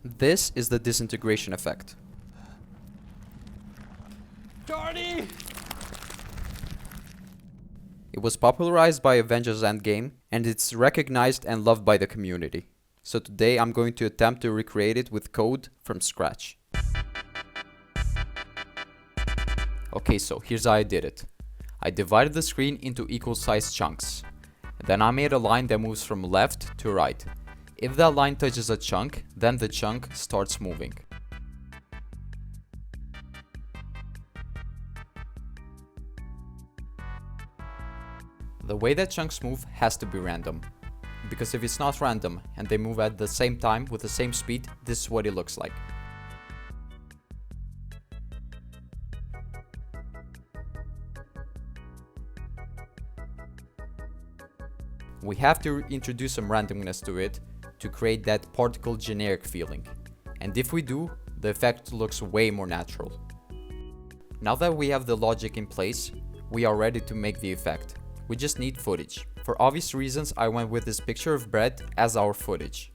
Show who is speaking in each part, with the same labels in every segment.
Speaker 1: This is the disintegration effect.
Speaker 2: Jordy!
Speaker 1: It was popularized by Avengers Endgame, and it's recognized and loved by the community. So today I'm going to attempt to recreate it with code from scratch. Okay, so here's how I did it. I divided the screen into equal sized chunks. Then I made a line that moves from left to right. If that line touches a chunk, then the chunk starts moving. The way that chunks move has to be random. Because if it's not random and they move at the same time with the same speed, this is what it looks like. We have to introduce some randomness to it to create that particle generic feeling. And if we do, the effect looks way more natural. Now that we have the logic in place, we are ready to make the effect. We just need footage. For obvious reasons, I went with this picture of bread as our footage.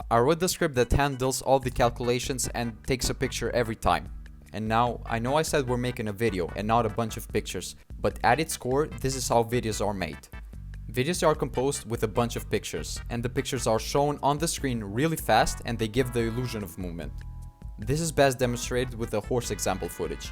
Speaker 1: I wrote the script that handles all the calculations and takes a picture every time. And now, I know I said we're making a video and not a bunch of pictures, but at its core, this is how videos are made. Videos are composed with a bunch of pictures, and the pictures are shown on the screen really fast and they give the illusion of movement. This is best demonstrated with the horse example footage.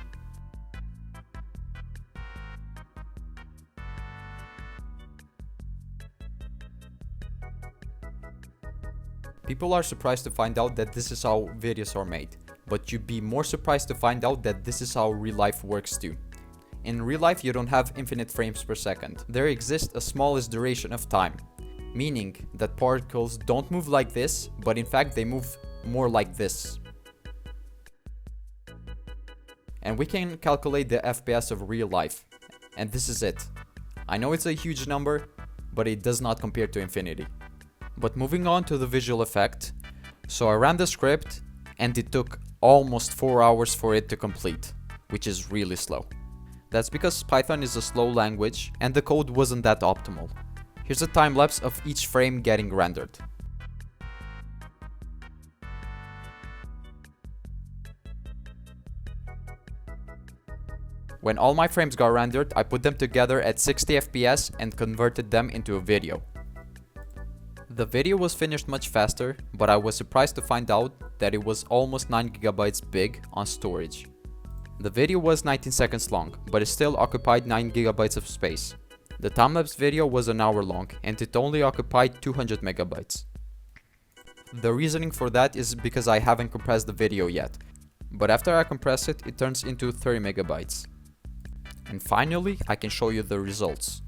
Speaker 1: People are surprised to find out that this is how videos are made, but you'd be more surprised to find out that this is how real life works too. In real life, you don't have infinite frames per second. There exists a smallest duration of time, meaning that particles don't move like this, but in fact they move more like this. And we can calculate the FPS of real life, and this is it. I know it's a huge number, but it does not compare to infinity. But moving on to the visual effect, so I ran the script and it took almost 4 hours for it to complete, which is really slow. That's because Python is a slow language and the code wasn't that optimal. Here's a time lapse of each frame getting rendered. When all my frames got rendered, I put them together at 60 FPS and converted them into a video. The video was finished much faster, but I was surprised to find out that it was almost 9 GB big on storage. The video was 19 seconds long, but it still occupied 9 GB of space. The time-lapse video was an hour long, and it only occupied 200 MB. The reasoning for that is because I haven't compressed the video yet, but after I compress it, it turns into 30 MB. And finally, I can show you the results.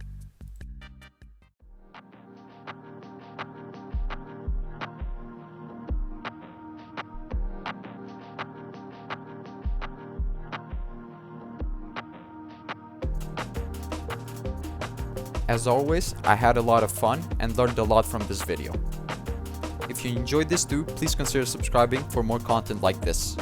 Speaker 1: As always, I had a lot of fun and learned a lot from this video. If you enjoyed this too, please consider subscribing for more content like this.